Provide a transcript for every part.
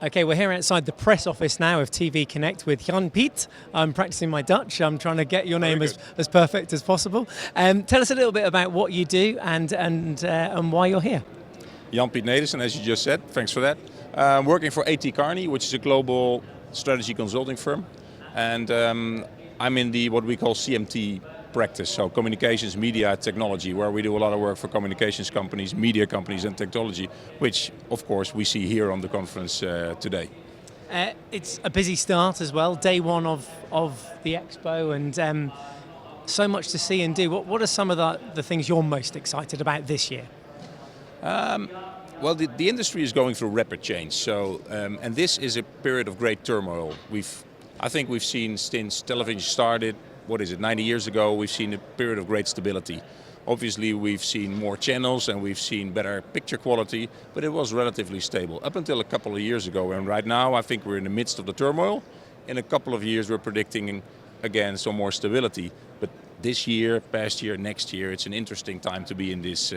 Okay, we're here outside the press office now of TV Connect with Jan Piet. I'm practicing my Dutch. I'm trying to get your name as perfect as possible. Tell us a little bit about what you do and why you're here. Jan Piet Nedersen, as you just said, thanks for that. I'm working for KEARNEY, which is a global strategy consulting firm. And I'm in the what we call CMT practice, so communications, media, technology, where we do a lot of work for communications companies, media companies and technology, which of course we see here on the conference today. It's a busy start as well, day one of the expo, and so much to see and do. What are some of the things you're most excited about this year? Well, the industry is going through rapid change, so and this is a period of great turmoil. I think we've seen since television started, 90 years ago, we've seen a period of great stability. Obviously, we've seen more channels and we've seen better picture quality, but it was relatively stable up until a couple of years ago. And right now, I think we're in the midst of the turmoil. In a couple of years, we're predicting again some more stability. But this year, past year, next year, it's an interesting time to be in this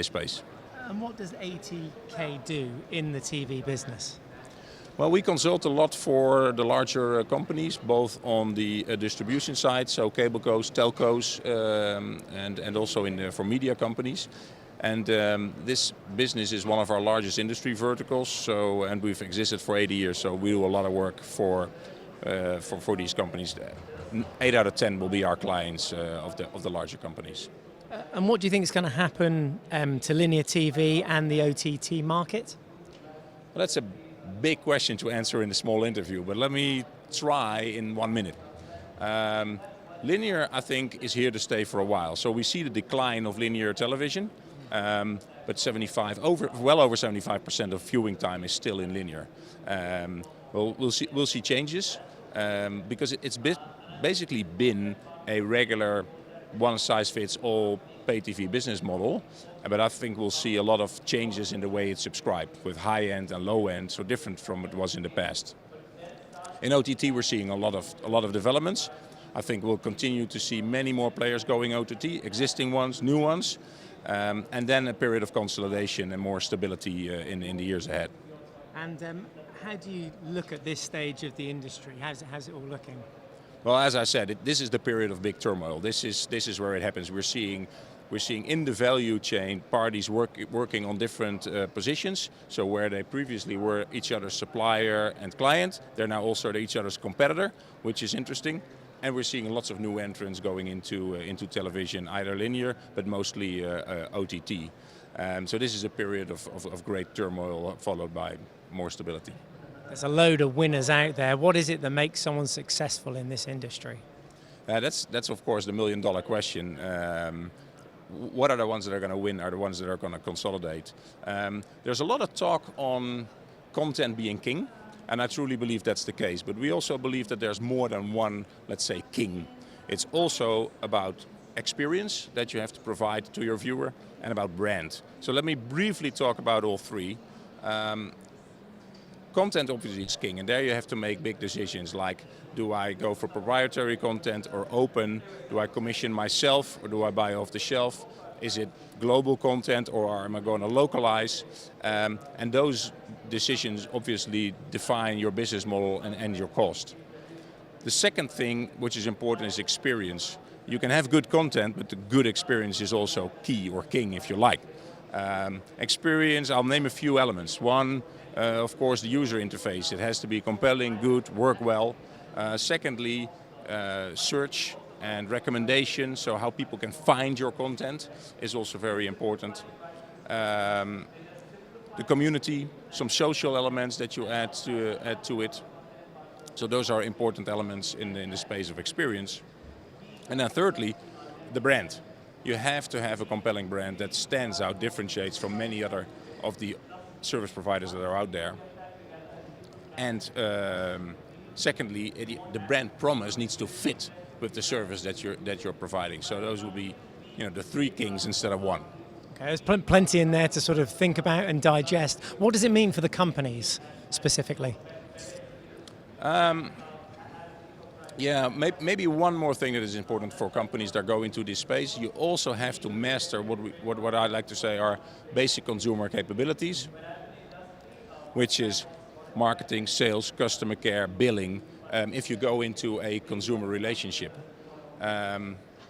space. And what does ATK do in the TV business? Well, we consult a lot for the larger companies, both on the distribution side, so cablecos, telcos, and also for media companies. And this business is one of our largest industry verticals, and we've existed for 80 years, so we do a lot of work for these companies. 8 out of 10 will be our clients of the larger companies. And what do you think is going to happen to linear TV and the OTT market? Well, that's a big question to answer in a small interview, but let me try in 1 minute. Linear, I think, is here to stay for a while. So we see the decline of linear television, but well over 75% of viewing time is still in linear. We'll see changes because it's basically been a regular one-size-fits-all pay TV business model, but I think we'll see a lot of changes in the way it's subscribed, with high-end and low-end, so different from what it was in the past. In OTT, we're seeing a lot of developments. I think we'll continue to see many more players going OTT, existing ones, new ones, and then a period of consolidation and more stability in the years ahead. And how do you look at this stage of the industry? How's it all looking? Well, as I said, this is the period of big turmoil. This is where it happens. We're seeing in the value chain parties working on different positions. So where they previously were each other's supplier and client, they're now also each other's competitor, which is interesting. And we're seeing lots of new entrants going into television, either linear, but mostly OTT. So this is a period of great turmoil followed by more stability. There's a load of winners out there. What is it that makes someone successful in this industry? That's of course the million-dollar question. What are the ones that are going to win? Are the ones that are going to consolidate? There's a lot of talk on content being king, and I truly believe that's the case. But we also believe that there's more than one, let's say, king. It's also about experience that you have to provide to your viewer and about brand. So let me briefly talk about all three. Content obviously is king, and there you have to make big decisions like, do I go for proprietary content or open? Do I commission myself or do I buy off the shelf? Is it global content or am I going to localize? And those decisions obviously define your business model and your cost. The second thing which is important is experience. You can have good content, but the good experience is also key or king if you like. Experience, I'll name a few elements. One, of course, the user interface. It has to be compelling, good, work well. Secondly, search and recommendation, so how people can find your content is also very important. The community, some social elements that you add to it. So those are important elements in the space of experience. And then thirdly, the brand. You have to have a compelling brand that stands out, differentiates from many other of the service providers that are out there. And secondly, the brand promise needs to fit with the service that you're providing. So those will be, the three kings instead of one. Okay, there's plenty in there to sort of think about and digest. What does it mean for the companies specifically? Yeah, maybe one more thing that is important for companies that go into this space. You also have to master what I like to say are basic consumer capabilities, which is marketing, sales, customer care, billing, if you go into a consumer relationship.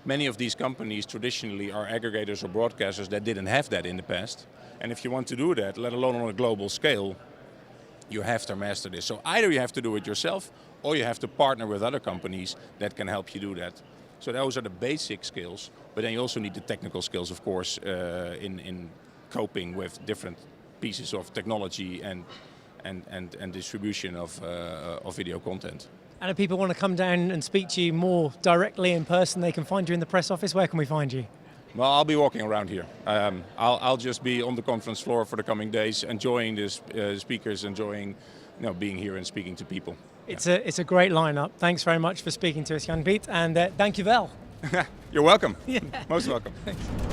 Many of these companies traditionally are aggregators or broadcasters that didn't have that in the past. And if you want to do that, let alone on a global scale, you have to master this. So either you have to do it yourself, or you have to partner with other companies that can help you do that. So those are the basic skills, but then you also need the technical skills, of course, in coping with different pieces of technology and distribution of video content. And if people want to come down and speak to you more directly in person, they can find you in the press office. Where can we find you? Well, I'll be walking around here. I'll just be on the conference floor for the coming days, enjoying the speakers, enjoying being here and speaking to people. It's a great lineup. Thanks very much for speaking to us, Jan Piet, and thank you well. You're welcome. Yeah. Most welcome. Thanks.